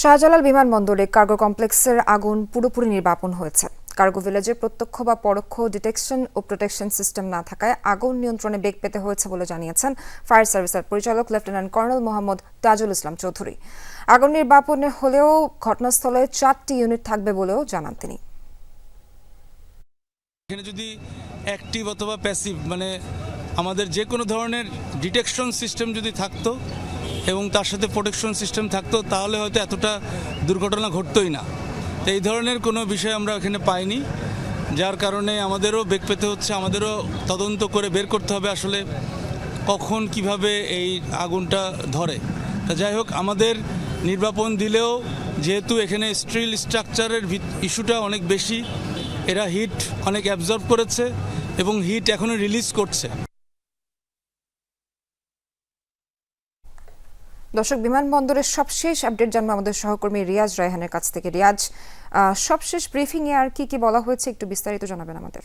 শাহজালাল বিমানবন্দরে কার্গো কমপ্লেক্সের আগুন পুরোপুরি নির্বাপন হয়েছে। কার্গো ভিলেজে প্রত্যক্ষ বা পরোক্ষ ডিটেকশন ও প্রোটেকশন সিস্টেম না থাকায় আগুন নিয়ন্ত্রণে বেগ পেতে হয়েছে বলে জানিয়েছেন ফায়ার সার্ভিসের পরিচালক লেফটেন্যান্ট কর্নেল মোহাম্মদ তাজুল ইসলাম চৌধুরী। আগুন নির্বাপনে হলেও ঘটনাস্থলে 4টি ইউনিট থাকবে বলেও জানান তিনি। এখানে যদি অ্যাক্টিভ অথবা প্যাসিভ আমাদের যে কোনো ধরনের ডিটেকশন সিস্টেম যদি থাকতো এবং তার সাথে প্রোটেকশন সিস্টেম থাকতো তাহলে হয়তো এতটা দুর্ঘটনা ঘটতোই না। তো এই ধরনের কোনো বিষয় আমরা এখানে পাইনি, যার কারণে আমাদেরও বেগ পেতে হচ্ছে, আমাদেরও তদন্ত করে বের করতে হবে আসলে কখন কিভাবে এই আগুনটা ধরে। তা যাই হোক, আমাদের নির্বাপন দিলেও যেহেতু এখানে স্টিল স্ট্রাকচারের ইস্যুটা অনেক বেশি, এরা হিট অনেক অ্যাবজর্ব করেছে এবং হিট এখনও রিলিজ করছে। দর্শক, বিমানবন্দরের সবশেষ আপডেট জানবো আমাদের সহকর্মী রিয়াজ রায়হানের কাছ থেকে। রিয়াজ, সবশেষ ব্রিফিংয়ে আর কি বলা হয়েছে একটু বিস্তারিত জানাবেন আমাদের।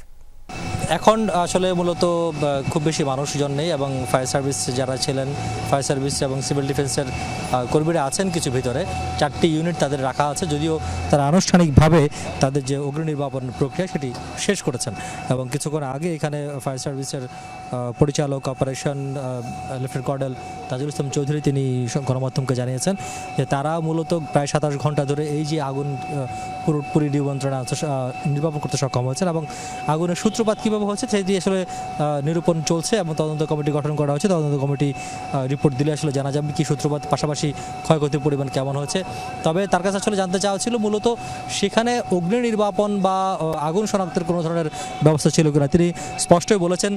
এখন আসলে মূলত খুব বেশি মানুষজন নেই এবং ফায়ার সার্ভিস যারা ছিলেন, ফায়ার সার্ভিস এবং সিভিল ডিফেন্সের কর্মীরা আছেন কিছু ভিতরে। 4টি ইউনিট তাদের রাখা আছে, যদিও তারা আনুষ্ঠানিকভাবে তাদের যে অগ্নি নির্বাপন প্রক্রিয়া সেটি শেষ করেছেন। এবং কিছুক্ষণ আগে এখানে ফায়ার সার্ভিসের পরিচালক operation lieutenant colonel Tajul Islam Chowdhury তিনি গণমাধ্যমকে জানিয়েছেন যে তারা মূলত প্রায় 27 ঘন্টা ধরে এই যে আগুন পুরোপুরি নিয়ন্ত্রণে নির্বাপন করতে সক্ষম হয়েছেন এবং আগুনের সূত্রপাত কীভাবে হচ্ছে সেটি আসলে নিরূপণ চলছে এবং তদন্ত কমিটি গঠন করা হয়েছে। তদন্ত কমিটি রিপোর্ট দিলে আসলে জানা যাবে কি সূত্রপাত, পাশাপাশি ক্ষয়ক্ষতির পরিমাণ কেমন হয়েছে। তবে তার কাছে আসলে জানতে চাওয়া ছিল মূলত সেখানে অগ্নি নির্বাপন বা আগুন শনাক্তের কোনো ধরনের ব্যবস্থা ছিল কিনা। তিনি স্পষ্টই বলেছেন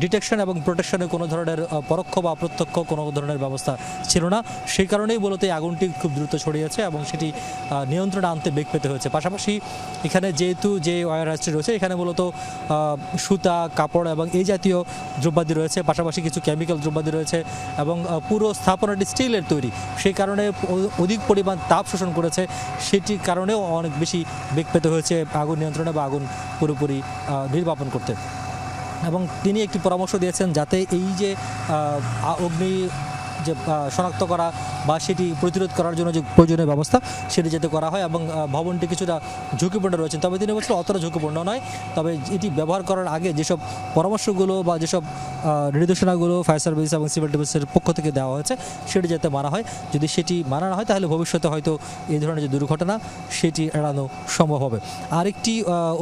ডিটেকশন এবং প্রোটেকশনের কোনো ধরনের পরোক্ষ বা অপ্রত্যক্ষ কোনো ধরনের ব্যবস্থা ছিল না। সেই কারণেই মূলত এই আগুনটি খুব দ্রুত ছড়িয়েছে এবং সেটি নিয়ন্ত্রণে আনতে বেগ পেতে হয়েছে। পাশাপাশি এখানে যেহেতু যে ওয়্যার হাউসটি রয়েছে এখানে মূলত সুতা, কাপড় এবং এই জাতীয় দ্রব্যাদি রয়েছে, পাশাপাশি কিছু কেমিক্যাল দ্রব্যাদি রয়েছে এবং পুরো স্থাপনাটি স্টিলের তৈরি, সেই কারণে অধিক পরিমাণ তাপ শোষণ করেছে। সেটির কারণেও অনেক বেশি বেগ পেতে হয়েছে আগুন নিয়ন্ত্রণে বা আগুন পুরোপুরি নির্বাপন করতে। এবং তিনি একটি পরামর্শ দিয়েছেন যাতে এই যে অগ্নি যে শনাক্ত করা বা সেটি প্রতিরোধ করার জন্য যে প্রয়োজনীয় ব্যবস্থা সেটি যাতে করা হয় এবং ভবনটি কিছুটা ঝুঁকিপূর্ণ রয়েছে। তবে তিনি বলছেন অতটা ঝুঁকিপূর্ণ নয়, তবে এটি ব্যবহার করার আগে যেসব পরামর্শগুলো বা যেসব নির্দেশনাগুলো ফায়ার সার্ভিস এবং সিভিল ডিফেন্সের পক্ষ থেকে দেওয়া হয়েছে সেটি যাতে মানা হয়। যদি সেটি মানা না হয় তাহলে ভবিষ্যতে হয়তো এই ধরনের যে দুর্ঘটনা সেটি এড়ানো সম্ভব হবে। আরেকটি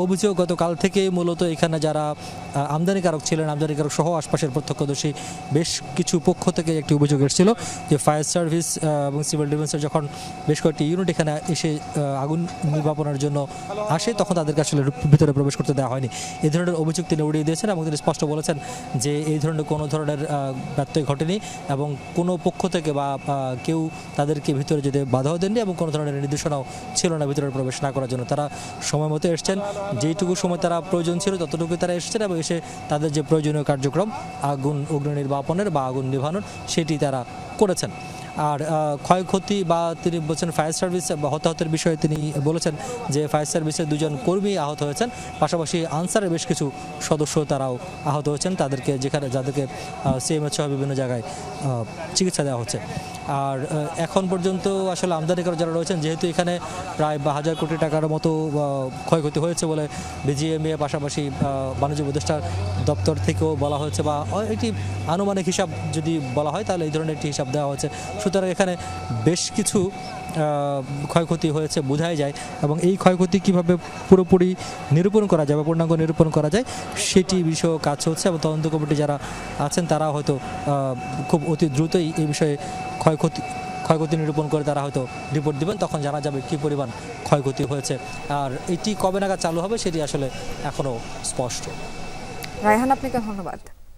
অভিযোগ গতকাল থেকে মূলত এখানে যারা আমদানিকারক ছিলেন, আমদানিকারক সহ আশপাশের প্রত্যক্ষদর্শী বেশ কিছু পক্ষ থেকে একটি অভিযোগ এসেছিল যে ফায়ার সার্ভিস এবং সিভিল ডিফেন্সের যখন বেশ কয়েকটি ইউনিট এখানে এসে আগুন নির্বাপনের জন্য আসে তখন তাদেরকে আসলে ভিতরে প্রবেশ করতে দেওয়া হয়নি। এই ধরনের অভিযোগ তিনি উড়িয়ে দিয়েছেন এবং তিনি স্পষ্ট বলেছেন যে এই ধরনের কোনো ধরনের ব্যত্যয় ঘটেনি এবং কোনো পক্ষ থেকে বা কেউ তাদেরকে ভিতরে যেতে বাধাও দেননি এবং কোনো ধরনের নির্দেশনাও ছিল না ভিতরে প্রবেশ না করার জন্য। তারা সময় মতো এসছেন, যেইটুকু সময় তারা প্রয়োজন ছিল ততটুকু তারা এসছেন এবং এসে তাদের যে প্রয়োজনীয় কার্যক্রম অগ্নি নির্বাপনের বা আগুন নিভানোর সেটি তারা করেছেন। আর ক্ষয়ক্ষতি বা তিনি বলছেন ফায়ার সার্ভিস বা হতাহতের বিষয়ে তিনি বলেছেন যে ফায়ার সার্ভিসের 2জন কর্মী আহত হয়েছেন, পাশাপাশি আনসারের বেশ কিছু সদস্য তারাও আহত হয়েছেন, যাদেরকে সিএমএইচ সহ বিভিন্ন জায়গায় চিকিৎসা দেওয়া হচ্ছে। আর এখন পর্যন্ত আসলে আমদানিকারক যারা রয়েছেন, যেহেতু এখানে প্রায় 1000 কোটি টাকার মতো ক্ষয়ক্ষতি হয়েছে বলে বিজিএমইএ পাশাপাশি বাণিজ্য উপদেষ্টার দপ্তর থেকেও বলা হয়েছে বা একটি আনুমানিক হিসাব যদি বলা হয় তাহলে এই ধরনের একটি হিসাব দেওয়া হয়েছে। সুতরাং এখানে বেশ কিছু ক্ষয়ক্ষতি হয়েছে বোঝাই যায় এবং এই ক্ষয়ক্ষতি কীভাবে পুরোপুরি নিরূপণ করা যায় বা পূর্ণাঙ্গ নিরূপণ করা যায় সেটি বিষয়ে কাজ হচ্ছে এবং তদন্ত কমিটি যারা আছেন তারা হয়তো খুব অতি দ্রুতই এই বিষয়ে ক্ষয়ক্ষতি নিরূপণ করে তারা হয়তো রিপোর্ট দেবেন, তখন জানা যাবে কী পরিমাণ ক্ষয়ক্ষতি হয়েছে। আর এটি কবে নাগাদ চালু হবে সেটি আসলে এখনও স্পষ্ট। রায়হান, আপনাকে ধন্যবাদ।